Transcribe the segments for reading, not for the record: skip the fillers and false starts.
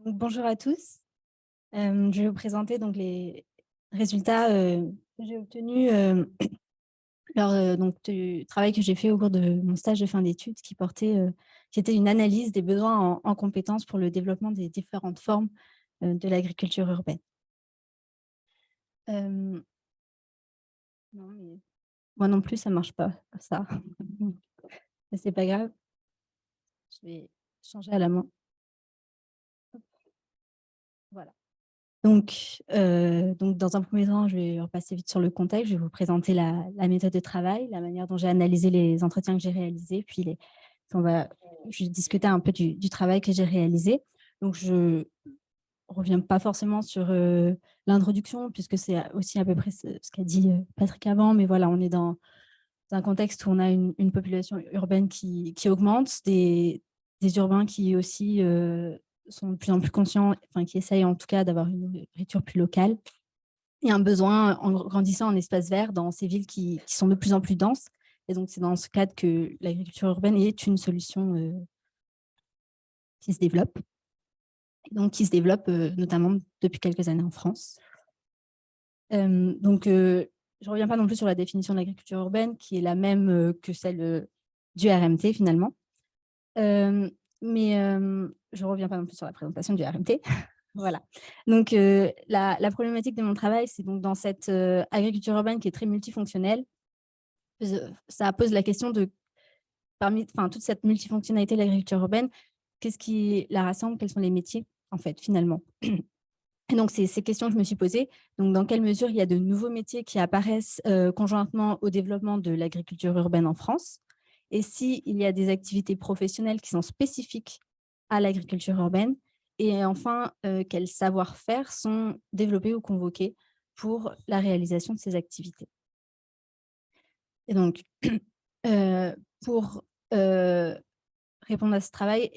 Donc, bonjour à tous. Je vais vous présenter donc les résultats que j'ai obtenus lors donc, du travail que j'ai fait au cours de mon stage de fin d'études qui était une analyse des besoins en compétences pour le développement des différentes formes de l'agriculture urbaine. Euh, non, mais moi non plus, ça ne marche pas, ça. Mais c'est pas grave, je vais changer à la main. Voilà. Donc, dans un premier temps, je vais repasser vite sur le contexte. Je vais vous présenter la méthode de travail, la manière dont j'ai analysé les entretiens que j'ai réalisés, puis je vais discuter un peu du travail que j'ai réalisé. Donc, je ne reviens pas forcément sur l'introduction, puisque c'est aussi à peu près ce qu'a dit Patrick avant, mais voilà, on est dans un contexte où on a une population urbaine qui augmente, des urbains qui aussi sont de plus en plus conscients, enfin qui essayent en tout cas d'avoir une nourriture plus locale, et un besoin en grandissant en espaces verts dans ces villes qui sont de plus en plus denses. Et donc, c'est dans ce cadre que l'agriculture urbaine est une solution qui se développe, et donc qui se développe notamment depuis quelques années en France. Je ne reviens pas non plus sur la définition de l'agriculture urbaine, qui est la même que celle du RMT finalement. Je ne reviens pas non plus sur la présentation du RMT. Voilà. Donc, la problématique de mon travail, c'est donc dans cette agriculture urbaine qui est très multifonctionnelle. Ça pose la question de, parmi toute cette multifonctionnalité de l'agriculture urbaine, qu'est-ce qui la rassemble? Quels sont les métiers, en fait, finalement? Et donc, c'est ces questions que je me suis posées. Donc, dans quelle mesure il y a de nouveaux métiers qui apparaissent conjointement au développement de l'agriculture urbaine en France? Et s'il y a des activités professionnelles qui sont spécifiques à l'agriculture urbaine? Et enfin, quels savoir-faire sont développés ou convoqués pour la réalisation de ces activités? Et donc, pour répondre à ce travail,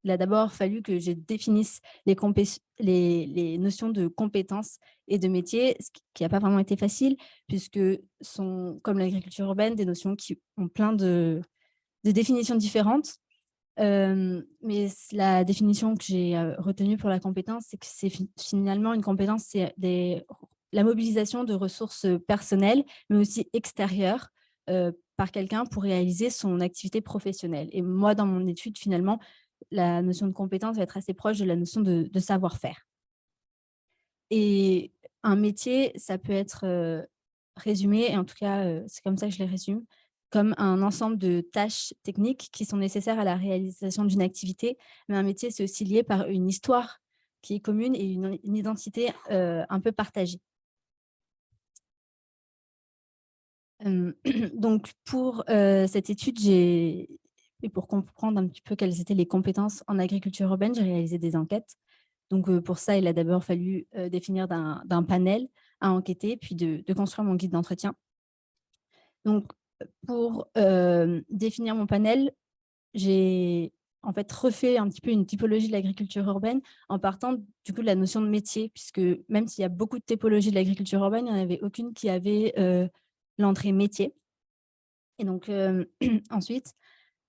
il a d'abord fallu que je définisse les notions de compétences et de métiers, ce qui n'a pas vraiment été facile, puisque sont, comme l'agriculture urbaine, des notions qui ont plein de définitions différentes. Mais la définition que j'ai retenue pour la compétence, c'est que c'est finalement une compétence, c'est la mobilisation de ressources personnelles, mais aussi extérieures, par quelqu'un pour réaliser son activité professionnelle. Et moi, dans mon étude, finalement, la notion de compétence va être assez proche de la notion de savoir-faire. Et un métier, ça peut être résumé, et en tout cas, c'est comme ça que je les résume, comme un ensemble de tâches techniques qui sont nécessaires à la réalisation d'une activité. Mais un métier, c'est aussi lié par une histoire qui est commune et une identité un peu partagée. Donc, pour cette étude, et pour comprendre un petit peu quelles étaient les compétences en agriculture urbaine, j'ai réalisé des enquêtes. Donc, pour ça, il a d'abord fallu définir d'un panel à enquêter, puis de construire mon guide d'entretien. Donc, pour définir mon panel, j'ai en fait refait un petit peu une typologie de l'agriculture urbaine en partant du coup de la notion de métier, puisque même s'il y a beaucoup de typologies de l'agriculture urbaine, il n'y en avait aucune qui avait l'entrée métier. Et donc, ensuite,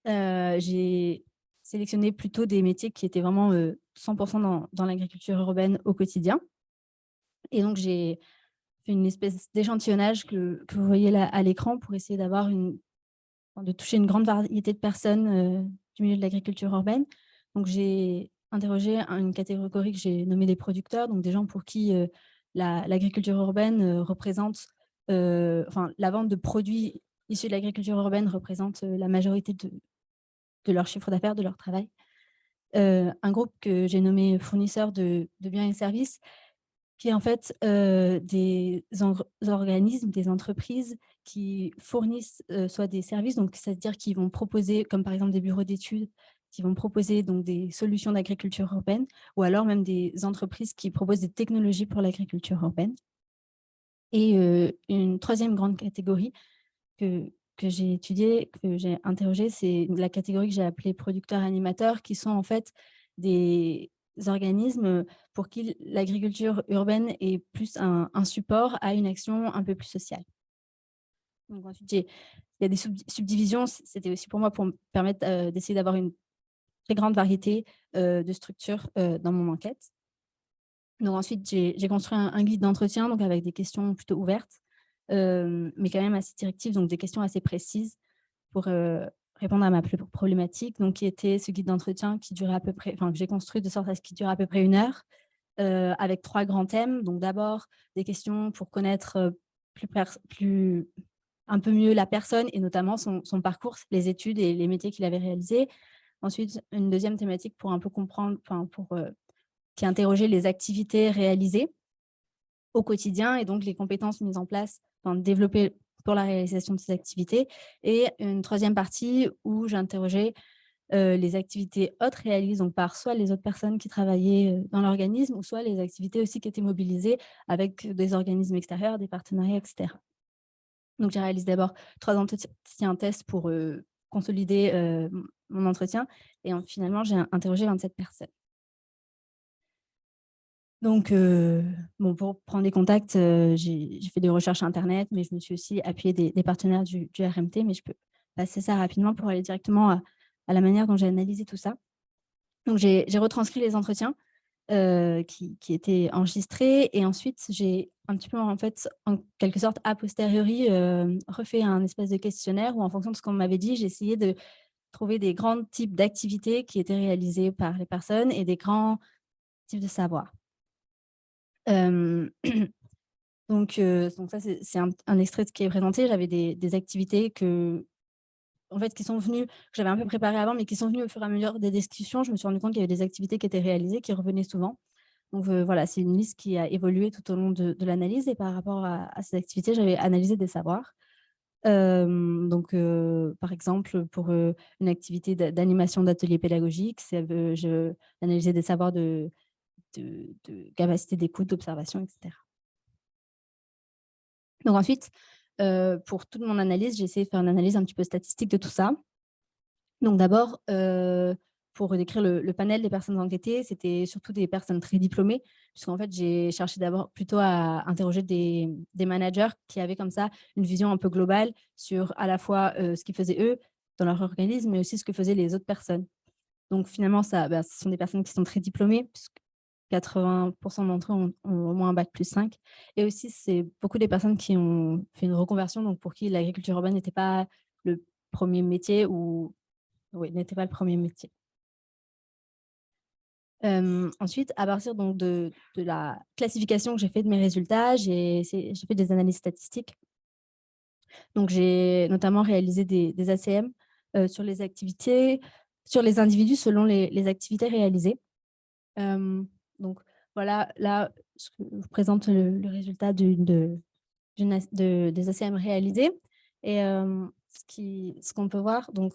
j'ai sélectionné plutôt des métiers qui étaient vraiment 100% dans l'agriculture urbaine au quotidien. Et donc, j'ai fait une espèce d'échantillonnage que vous voyez là à l'écran pour essayer de toucher une grande variété de personnes du milieu de l'agriculture urbaine. Donc, j'ai interrogé une catégorie que j'ai nommée des producteurs, donc des gens pour qui l'agriculture urbaine représente, la vente de produits issus de l'agriculture urbaine représente la majorité de leur chiffre d'affaires, de leur travail. Un groupe que j'ai nommé fournisseurs de biens et services, qui est en fait des organismes, des entreprises qui fournissent soit des services, donc c'est-à-dire qu'ils vont proposer, comme par exemple des bureaux d'études, qui vont proposer donc des solutions d'agriculture urbaine, ou alors même des entreprises qui proposent des technologies pour l'agriculture urbaine. Et une troisième grande catégorie que j'ai étudiée, que j'ai interrogée, c'est la catégorie que j'ai appelée producteurs-animateurs, qui sont en fait des organismes pour qui l'agriculture urbaine est plus un support à une action un peu plus sociale. Donc ensuite, il y a des subdivisions, c'était aussi pour moi pour me permettre d'essayer d'avoir une très grande variété de structures dans mon enquête. Donc ensuite, j'ai construit un guide d'entretien, donc avec des questions plutôt ouvertes, mais quand même assez directives, donc des questions assez précises pour répondre à ma problématique, donc qui était ce guide d'entretien qui durait à peu près, enfin que j'ai construit de sorte à ce qu'il dure à peu près 1 heure, avec 3 grands thèmes. Donc d'abord, des questions pour connaître un peu mieux la personne et notamment son parcours, les études et les métiers qu'il avait réalisés. Ensuite, une deuxième thématique pour un peu comprendre, qui interrogeait les activités réalisées au quotidien et donc les compétences mises en place, développées pour la réalisation de ces activités. Et une troisième partie où j'interrogeais les activités autres réalisées donc par soit les autres personnes qui travaillaient dans l'organisme ou soit les activités aussi qui étaient mobilisées avec des organismes extérieurs, des partenariats, etc. Donc, j'ai réalisé d'abord 3 entretiens tests pour consolider mon entretien et finalement, j'ai interrogé 27 personnes. Donc, pour prendre des contacts, j'ai fait des recherches internet, mais je me suis aussi appuyée des partenaires du RMT, mais je peux passer ça rapidement pour aller directement à la manière dont j'ai analysé tout ça. Donc, j'ai retranscrit les entretiens qui étaient enregistrés et ensuite, j'ai un petit peu, en fait, en quelque sorte, a posteriori, refait un espèce de questionnaire où, en fonction de ce qu'on m'avait dit, j'ai essayé de trouver des grands types d'activités qui étaient réalisées par les personnes et des grands types de savoir. Donc ça, c'est un extrait de ce qui est présenté. J'avais des activités en fait, qui sont venues, que j'avais un peu préparées avant, mais qui sont venues au fur et à mesure des discussions. Je me suis rendu compte qu'il y avait des activités qui étaient réalisées, qui revenaient souvent. Donc voilà, c'est une liste qui a évolué tout au long de l'analyse et par rapport à ces activités, j'avais analysé des savoirs. Par exemple, pour une activité d'animation d'atelier pédagogique, je analysais des savoirs de capacité d'écoute, d'observation, etc. Donc ensuite, pour toute mon analyse, j'ai essayé de faire une analyse un petit peu statistique de tout ça. Donc d'abord, pour décrire le panel des personnes enquêtées, c'était surtout des personnes très diplômées, puisqu'en fait, j'ai cherché d'abord plutôt à interroger des managers qui avaient comme ça une vision un peu globale sur à la fois ce qu'ils faisaient eux dans leur organisme, mais aussi ce que faisaient les autres personnes. Donc finalement, ce sont des personnes qui sont très diplômées, puisque 80% d'entre eux ont au moins un bac plus 5. Et aussi, c'est beaucoup des personnes qui ont fait une reconversion, donc pour qui l'agriculture urbaine n'était pas le premier métier ou n'était pas le premier métier. Ensuite, à partir donc de la classification que j'ai fait de mes résultats, j'ai fait des analyses statistiques. Donc, j'ai notamment réalisé des ACM sur les activités, sur les individus selon les activités réalisées. Donc, voilà, là, je vous présente le résultat des ACM réalisés. Et ce qu'on peut voir, donc,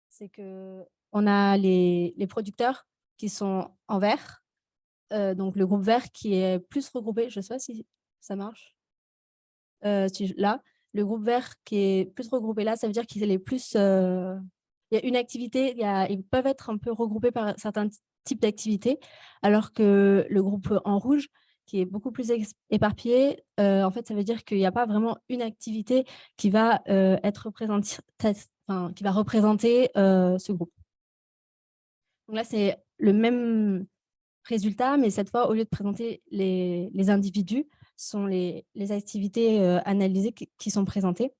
c'est qu'on a les producteurs qui sont en vert, donc le groupe vert qui est plus regroupé, je ne sais pas si ça marche, là, le groupe vert qui est plus regroupé là, ça veut dire qu'il est plus… il y a une activité, ils peuvent être un peu regroupés par certains types d'activités, alors que le groupe en rouge, qui est beaucoup plus éparpillé, en fait, ça veut dire qu'il n'y a pas vraiment une activité qui va être qui va représenter ce groupe. Donc là, c'est le même résultat, mais cette fois, au lieu de présenter les individus, sont les activités analysées qui sont présentées.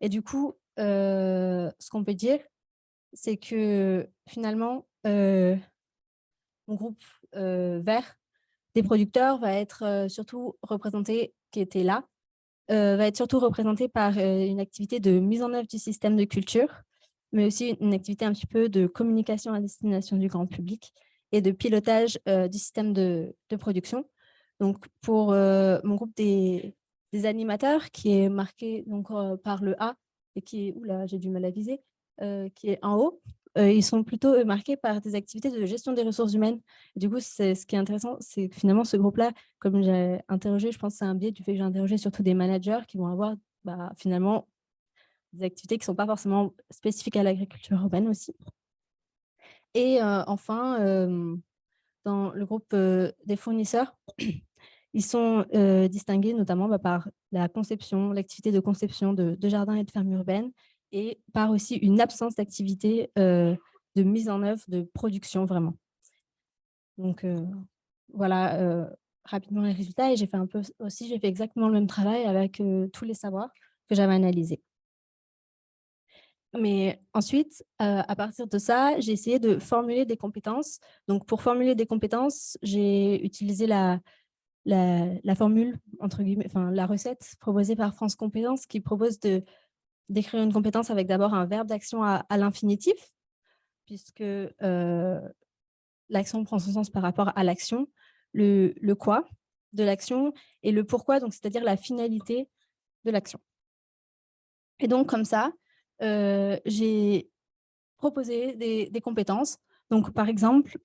Et du coup, ce qu'on peut dire, c'est que finalement, mon groupe vert des producteurs va être surtout représenté, qui était là, va être surtout représenté par une activité de mise en œuvre du système de culture, mais aussi une activité un petit peu de communication à destination du grand public et de pilotage du système de production. Donc, pour mon groupe des animateurs, qui est marqué donc, par le A, et qui est, oula, j'ai du mal à viser, qui est en haut, ils sont plutôt marqués par des activités de gestion des ressources humaines. Et du coup, ce qui est intéressant, c'est que finalement, ce groupe-là, comme j'ai interrogé, je pense que c'est un biais du fait que j'ai interrogé surtout des managers qui vont avoir finalement des activités qui ne sont pas forcément spécifiques à l'agriculture urbaine aussi. Et enfin, dans le groupe des fournisseurs, ils sont distingués notamment par la conception, l'activité de conception de jardins et de fermes urbaines et par aussi une absence d'activité de mise en œuvre, de production vraiment. Donc voilà rapidement les résultats et j'ai fait exactement le même travail avec tous les savoirs que j'avais analysés. Mais ensuite, à partir de ça, j'ai essayé de formuler des compétences. Donc pour formuler des compétences, j'ai utilisé la formule, entre guillemets, enfin la recette proposée par France Compétences qui propose d'écrire une compétence avec d'abord un verbe d'action à l'infinitif, puisque l'action prend son sens par rapport à l'action, le quoi de l'action et le pourquoi, donc c'est-à-dire la finalité de l'action. Et donc comme ça, j'ai proposé des compétences. Donc par exemple,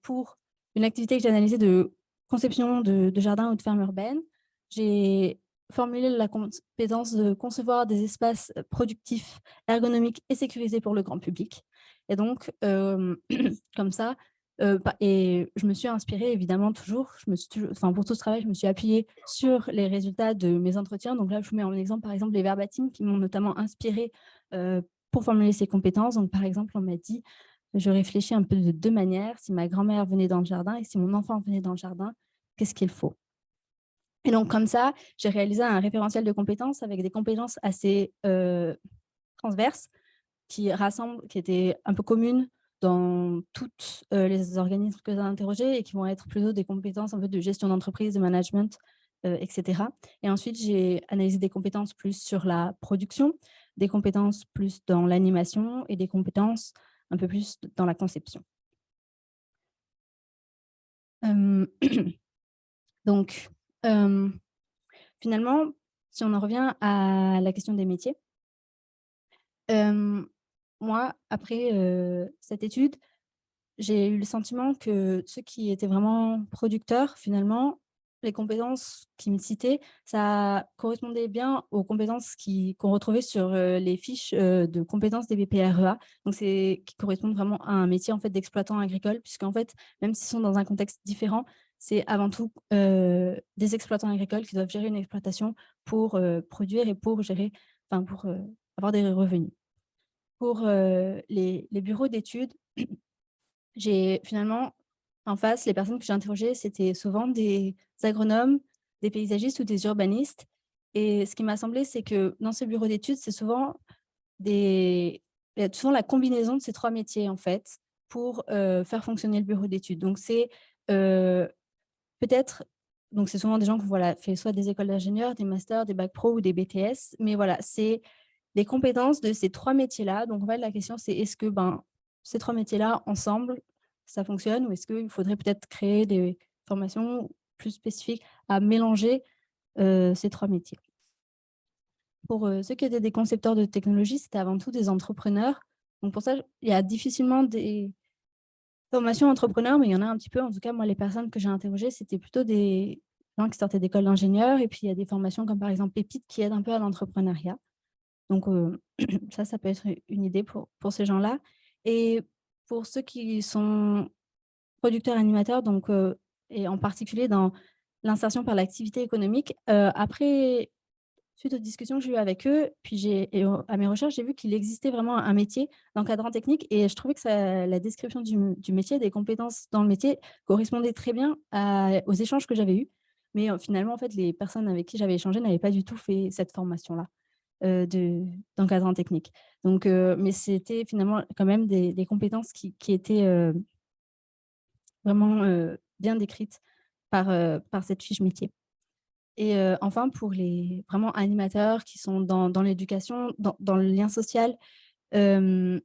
pour une activité que j'ai analysée de conception de jardin ou de ferme urbaine, j'ai formulé la compétence de concevoir des espaces productifs, ergonomiques et sécurisés pour le grand public. Et donc, comme ça, et je me suis inspirée évidemment toujours, pour tout ce travail, je me suis appuyée sur les résultats de mes entretiens. Donc là, je vous mets en exemple, par exemple, les verbatims qui m'ont notamment inspirée pour formuler ces compétences. Donc par exemple, on m'a dit, je réfléchis un peu de deux manières, si ma grand-mère venait dans le jardin et si mon enfant venait dans le jardin, qu'est-ce qu'il faut? Et donc comme ça, j'ai réalisé un référentiel de compétences avec des compétences assez transverses qui étaient un peu communes dans tous les organismes que j'ai interrogés et qui vont être plutôt des compétences un peu de gestion d'entreprise, de management, etc. Et ensuite, j'ai analysé des compétences plus sur la production, des compétences plus dans l'animation et des compétences un peu plus dans la conception. Donc, finalement, si on en revient à la question des métiers, moi, après cette étude, j'ai eu le sentiment que ceux qui étaient vraiment producteurs, finalement, les compétences qu'ils me citaient, ça correspondait bien aux compétences qu'on retrouvait sur les fiches de compétences des BPREA. Donc, qui correspondent vraiment à un métier en fait, d'exploitant agricole, puisqu'en fait, même s'ils sont dans un contexte différent, c'est avant tout des exploitants agricoles qui doivent gérer une exploitation pour produire et pour gérer, pour avoir des revenus. Pour les bureaux d'études, j'ai finalement, en face, les personnes que j'ai interrogées, c'était souvent des agronomes, des paysagistes ou des urbanistes. Et ce qui m'a semblé, c'est que dans ce bureau d'études, il y a souvent la combinaison de ces trois métiers, en fait, pour faire fonctionner le bureau d'études. Donc, peut-être, donc c'est souvent des gens qui ont fait soit des écoles d'ingénieurs, des masters, des bacs pro ou des BTS. Mais voilà, c'est les compétences de ces trois métiers-là. Donc, en fait, la question, c'est est-ce que ces trois métiers-là, ensemble, ça fonctionne ou est-ce qu'il faudrait peut-être créer des formations plus spécifiques à mélanger ces trois métiers? Pour ceux qui étaient des concepteurs de technologie, c'était avant tout des entrepreneurs. Donc, pour ça, il y a difficilement des formations entrepreneurs, mais il y en a un petit peu. En tout cas, moi, les personnes que j'ai interrogées, c'était plutôt des gens qui sortaient d'école d'ingénieurs. Et puis, il y a des formations comme par exemple Pépite qui aident un peu à l'entrepreneuriat. Donc, ça peut être une idée pour ces gens-là. Et pour ceux qui sont producteurs animateurs, donc, et en particulier dans l'insertion par l'activité économique, après, suite aux discussions que j'ai eues avec eux, puis à mes recherches, j'ai vu qu'il existait vraiment un métier d'encadrant technique et je trouvais que la description du métier, des compétences dans le métier correspondait très bien aux échanges que j'avais eus. Mais finalement, en fait, les personnes avec qui j'avais échangé n'avaient pas du tout fait cette formation-là d'encadrant technique. Donc, mais c'était finalement quand même des compétences qui étaient vraiment bien décrites par cette fiche métier. Et enfin, pour les vraiment animateurs qui sont dans l'éducation, dans le lien social, je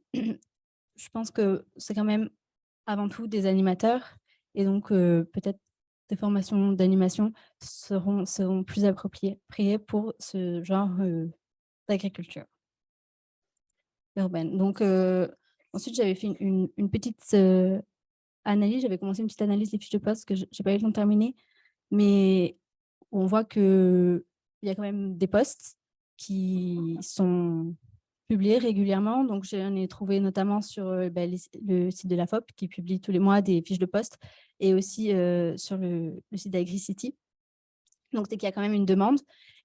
pense que c'est quand même avant tout des animateurs et donc peut-être des formations d'animation seront plus appropriées pour ce genre d'agriculture urbaine. Donc ensuite, j'avais fait une petite analyse, j'avais commencé une petite analyse des fiches de poste que j'ai pas eu le temps de terminer, mais on voit qu'il y a quand même des postes qui sont publiés régulièrement. Donc, j'en ai trouvé notamment sur le site de la FOP qui publie tous les mois des fiches de poste et aussi sur le site d'AgriCity. Donc, c'est qu'il y a quand même une demande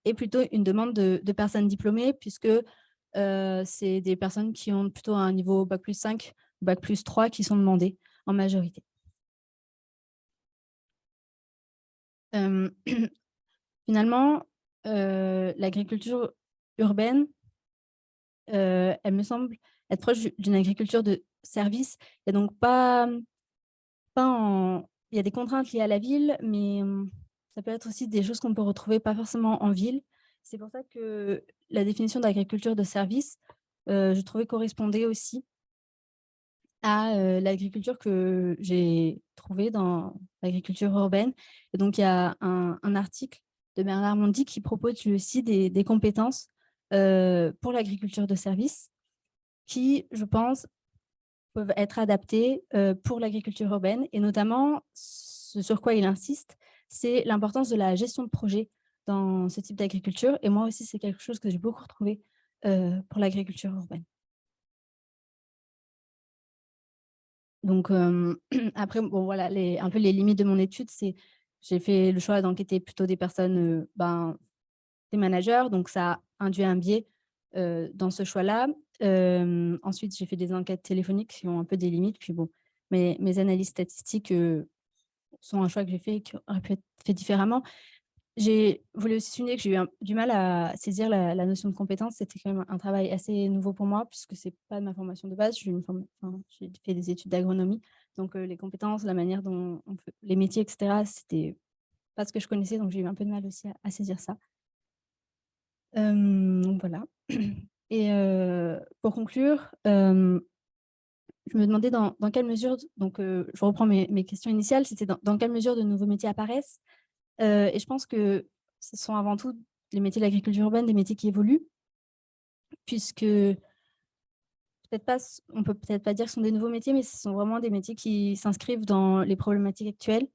et plutôt une demande de personnes diplômées puisque c'est des personnes qui ont plutôt un niveau Bac+5 bac+3 qui sont demandés en majorité. Finalement, l'agriculture urbaine, elle me semble être proche d'une agriculture de service. Il y a donc il y a des contraintes liées à la ville, mais ça peut être aussi des choses qu'on peut retrouver pas forcément en ville. C'est pour ça que la définition d'agriculture de service, je trouvais correspondait aussi à l'agriculture que j'ai trouvée dans l'agriculture urbaine. Et donc, il y a un article de Bernard Mondy qui propose lui aussi des compétences pour l'agriculture de service qui, je pense, peuvent être adaptées pour l'agriculture urbaine. Et notamment, ce sur quoi il insiste, c'est l'importance de la gestion de projet dans ce type d'agriculture. Et moi aussi, c'est quelque chose que j'ai beaucoup retrouvé pour l'agriculture urbaine. Donc, après, bon, voilà, un peu les limites de mon étude, c'est j'ai fait le choix d'enquêter plutôt des personnes, des managers, donc ça induit un biais dans ce choix-là. Ensuite, j'ai fait des enquêtes téléphoniques qui ont un peu des limites. Puis bon, mes analyses statistiques sont un choix que j'ai fait et qui aurait pu être fait différemment. J'ai voulu aussi souligner que j'ai eu du mal à saisir la notion de compétence. C'était quand même un travail assez nouveau pour moi, puisque ce n'est pas de ma formation de base. J'ai fait des études d'agronomie. Donc, les compétences, la manière dont on fait les métiers, etc., c'était pas ce que je connaissais. Donc, j'ai eu un peu de mal aussi à saisir ça. Donc voilà. Et pour conclure, je me demandais dans quelle mesure, donc je reprends mes questions initiales, c'était dans quelle mesure de nouveaux métiers apparaissent. Et je pense que ce sont avant tout les métiers de l'agriculture urbaine, des métiers qui évoluent, puisque on peut peut-être pas dire que ce sont des nouveaux métiers, mais ce sont vraiment des métiers qui s'inscrivent dans les problématiques actuelles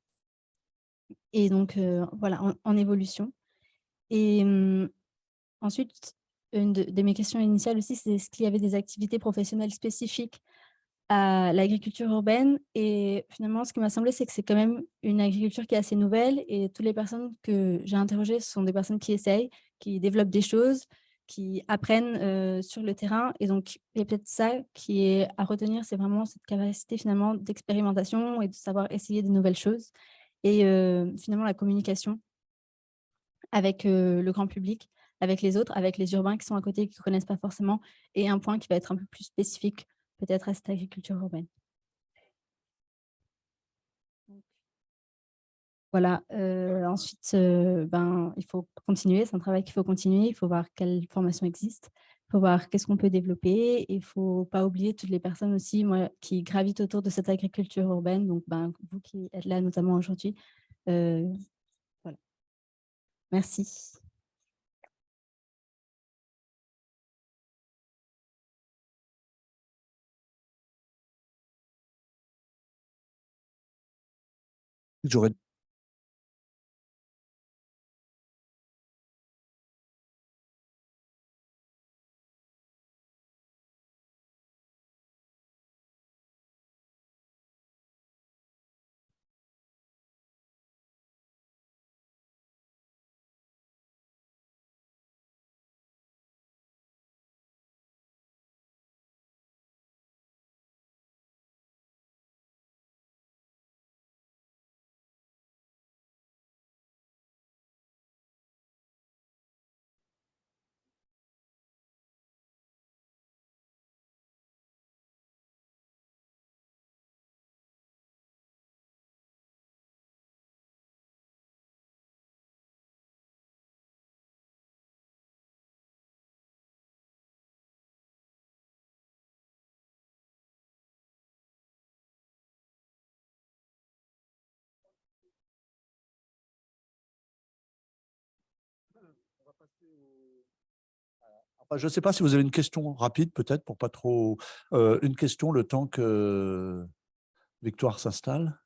et donc voilà, en évolution. Et ensuite, une de mes questions initiales aussi, c'est est-ce qu'il y avait des activités professionnelles spécifiques à l'agriculture urbaine? Et finalement, ce qui m'a semblé, c'est que c'est quand même une agriculture qui est assez nouvelle et toutes les personnes que j'ai interrogées, ce sont des personnes qui essayent, qui développent des choses, qui apprennent sur le terrain. Et donc, il y a peut-être ça qui est à retenir, c'est vraiment cette capacité finalement d'expérimentation et de savoir essayer de nouvelles choses. Et finalement, la communication avec le grand public, avec les autres, avec les urbains qui sont à côté, qui ne connaissent pas forcément, et un point qui va être un peu plus spécifique peut-être à cette agriculture urbaine. Voilà, ensuite, il faut continuer, c'est un travail qu'il faut continuer, il faut voir quelles formations existent, il faut voir qu'est-ce qu'on peut développer, et il ne faut pas oublier toutes les personnes aussi qui gravitent autour de cette agriculture urbaine, donc vous qui êtes là notamment aujourd'hui. Voilà. Merci. J'aurais Enfin, je ne sais pas si vous avez une question rapide, peut-être, pour pas trop. Une question le temps que Victoire s'installe.